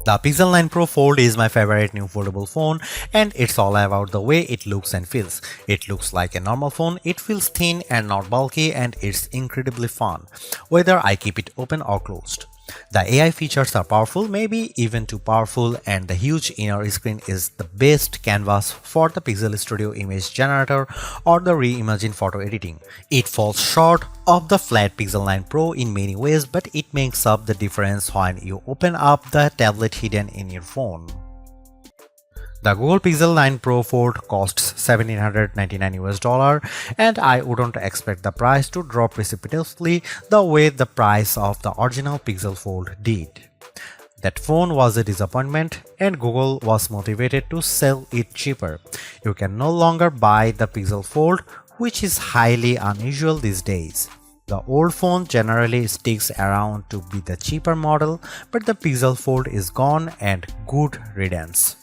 The Pixel 9 Pro Fold is my favorite new foldable phone, and it's all about the way it looks and feels. It looks like a normal phone, it feels thin and not bulky, and it's incredibly fun, whether I keep it open or closed. The AI features are powerful, maybe even too powerful, and the huge inner screen is the best canvas for the Pixel Studio image generator or the reimagined photo editing. It falls short of the flat Pixel 9 Pro in many ways, but it makes up the difference when you open up the tablet hidden in your phone. The Google Pixel 9 Pro Fold costs $1,799 and I wouldn't expect the price to drop precipitously the way the price of the original Pixel Fold did. That phone was a disappointment and Google was motivated to sell it cheaper. You can no longer buy the Pixel Fold, which is highly unusual these days. The old phone generally sticks around to be the cheaper model, but the Pixel Fold is gone and good riddance.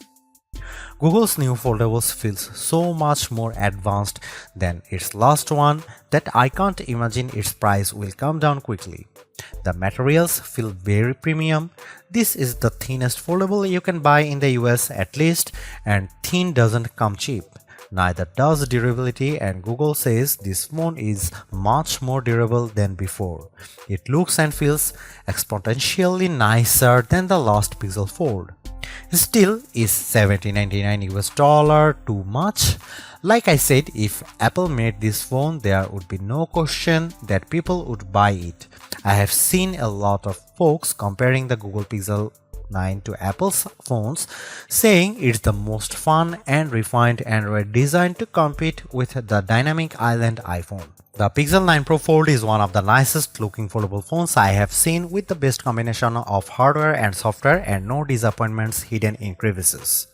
Google's new foldables feels so much more advanced than its last one that I can't imagine its price will come down quickly. The materials feel very premium. This is the thinnest foldable you can buy in the US at least, and thin doesn't come cheap. Neither does durability, and Google says this phone is much more durable than before. It looks and feels exponentially nicer than the last Pixel Fold. Still, is $1,799 too much? Like I said, if Apple made this phone, there would be no question that people would buy it. I have seen a lot of folks comparing the Google Pixel 9 to Apple's phones, saying it's the most fun and refined Android design to compete with the dynamic island iPhone. The Pixel 9 Pro Fold is one of the nicest looking foldable phones I have seen, with the best combination of hardware and software and no disappointments hidden in crevices.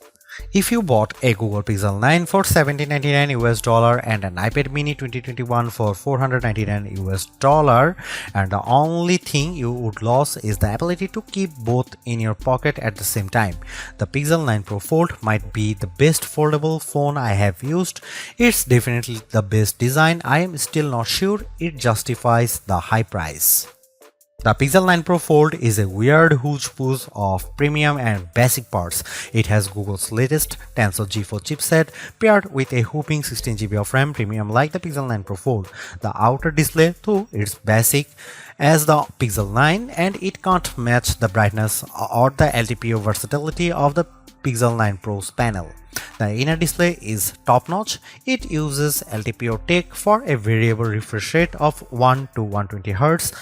If you bought a Google Pixel 9 for $1,799 and an iPad mini 2021 for $499 and the only thing you would lose is the ability to keep both in your pocket at the same time, the Pixel 9 Pro Fold might be the best foldable phone I have used. It's definitely the best design. I am still not sure it justifies the high price. The Pixel 9 Pro Fold is a weird hodgepodge of premium and basic parts. It has Google's latest Tensor G4 chipset paired with a whopping 16GB of RAM, premium like the Pixel 9 Pro Fold. The outer display, though, is basic as the Pixel 9 and it can't match the brightness or the LTPO versatility of the Pixel 9 Pro's panel. The inner display is top-notch. It uses LTPO tech for a variable refresh rate of 1 to 120Hz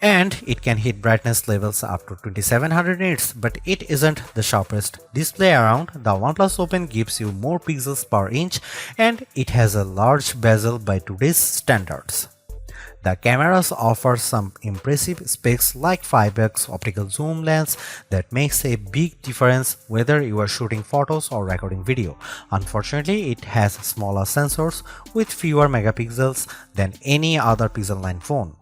and it can hit brightness levels up to 2700 nits, but it isn't the sharpest display around. The OnePlus Open gives you more pixels per inch and it has a large bezel by today's standards. The cameras offer some impressive specs like 5x optical zoom lens that makes a big difference whether you are shooting photos or recording video. Unfortunately, it has smaller sensors with fewer megapixels than any other Pixel 9 phone.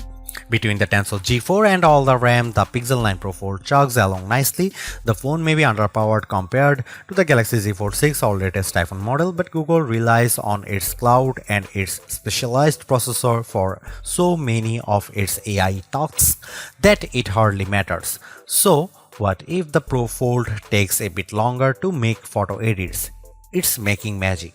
Between the Tensor G4 and all the RAM, the Pixel 9 Pro Fold chugs along nicely. The phone may be underpowered compared to the Galaxy Z Fold 6 or latest iPhone model, but Google relies on its cloud and its specialized processor for so many of its AI tasks that it hardly matters. So, what if the Pro Fold takes a bit longer to make photo edits? It's making magic.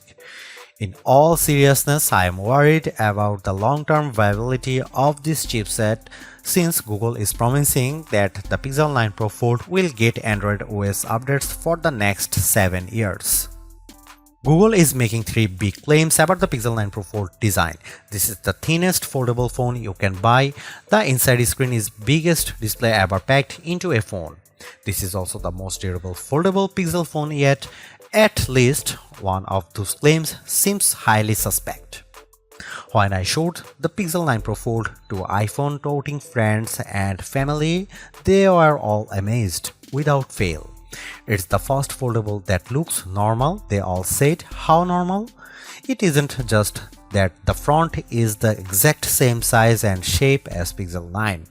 In all seriousness, I am worried about the long-term viability of this chipset since Google is promising that the Pixel 9 Pro Fold will get Android OS updates for the next 7 years. Google is making 3 big claims about the Pixel 9 Pro Fold design. This is the thinnest foldable phone you can buy. The inside screen is biggest display ever packed into a phone. This is also the most durable foldable Pixel phone yet. At least one of those claims seems highly suspect. When I showed the Pixel 9 Pro Fold to iPhone toting friends and family, they were all amazed without fail. It's the first foldable that looks normal. They all said, how normal? It isn't just that the front is the exact same size and shape as Pixel 9.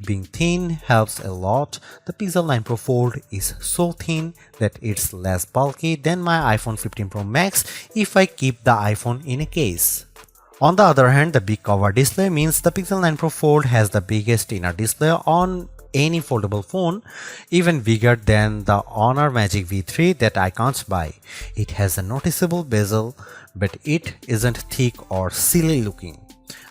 Being thin helps a lot. The Pixel 9 Pro Fold is so thin that it's less bulky than my iPhone 15 Pro Max if I keep the iPhone in a case. On the other hand, the big cover display means the Pixel 9 Pro Fold has the biggest inner display on any foldable phone, even bigger than the Honor Magic V3 that I can't buy. It has a noticeable bezel, but it isn't thick or silly looking,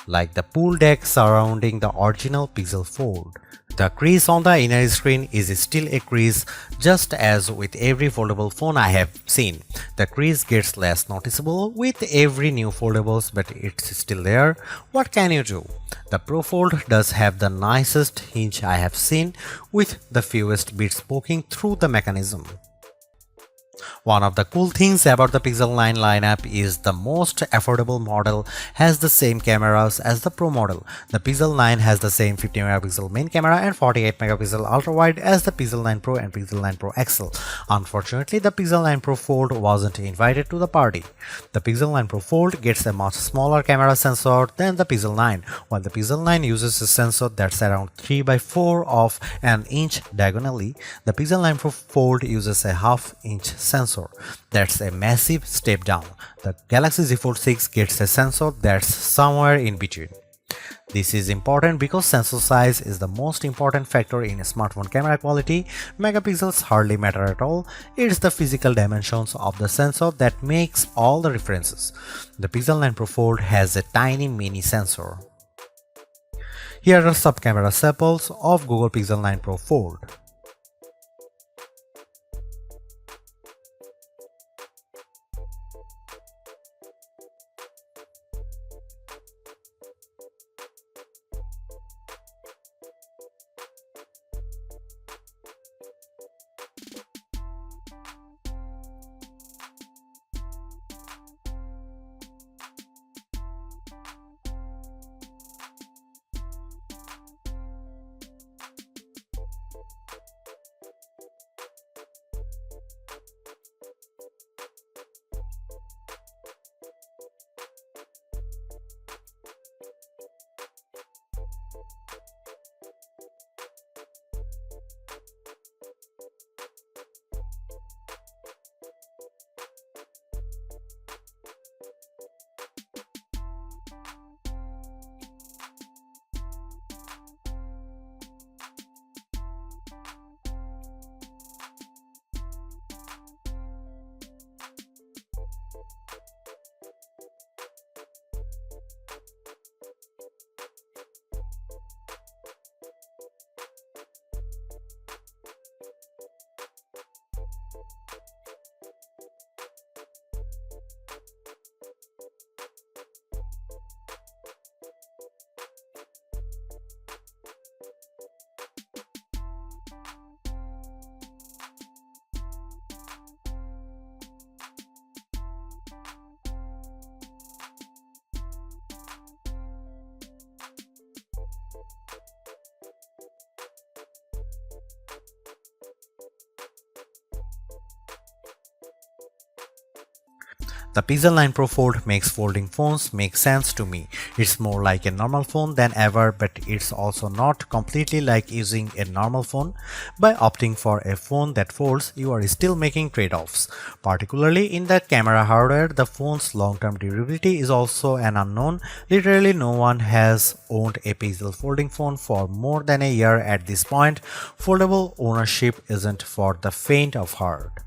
like the pool deck surrounding the original Pixel Fold. The crease on the inner screen is still a crease, just as with every foldable phone I have seen. The crease gets less noticeable with every new foldables, but it's still there. What can you do? The Pro Fold does have the nicest hinge I have seen, with the fewest bits poking through the mechanism. One of the cool things about the Pixel 9 lineup is the most affordable model has the same cameras as the Pro model. The Pixel 9 has the same 50 megapixel main camera and 48 megapixel ultra wide as the Pixel 9 Pro and Pixel 9 Pro XL. Unfortunately, the Pixel 9 Pro Fold wasn't invited to the party. The Pixel 9 Pro Fold gets a much smaller camera sensor than the Pixel 9, while the Pixel 9 uses a sensor that's around 3 by 4 of an inch diagonally. The Pixel 9 Pro Fold uses a half-inch sensor. That's a massive step down. The Galaxy Z Fold 6 gets a sensor that's somewhere in between. This is important because sensor size is the most important factor in a smartphone camera quality. Megapixels hardly matter at all. It's the physical dimensions of the sensor that makes all the differences. The Pixel 9 Pro Fold has a tiny mini sensor. Here are some camera samples of Google Pixel 9 Pro Fold. The Pixel 9 Pro Fold makes folding phones make sense to me. It's more like a normal phone than ever, but it's also not completely like using a normal phone. By opting for a phone that folds, you are still making trade-offs. Particularly in the camera hardware, the phone's long-term durability is also an unknown. Literally no one has owned a Pixel folding phone for more than a year at this point. Foldable ownership isn't for the faint of heart.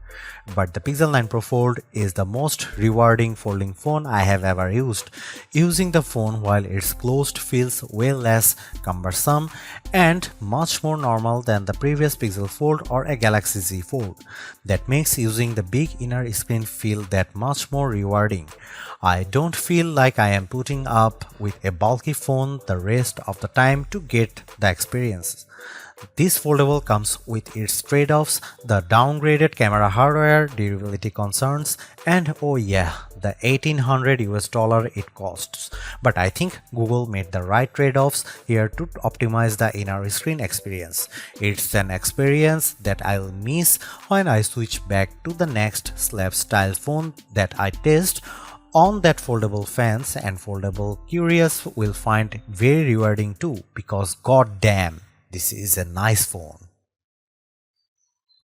But the Pixel 9 Pro Fold is the most rewarding folding phone I have ever used. Using the phone while it's closed feels way less cumbersome and much more normal than the previous Pixel Fold or a Galaxy Z Fold. That makes using the big inner screen feel that much more rewarding. I don't feel like I am putting up with a bulky phone the rest of the time to get the experience. This foldable comes with its trade-offs, the downgraded camera hardware, durability concerns, and oh yeah, the $1800 it costs. But I think Google made the right trade-offs here to optimize the inner screen experience. It's an experience that I'll miss when I switch back to the next slab style phone that I test on that foldable fans, and foldable curious will find very rewarding too, because goddamn, this is a nice phone.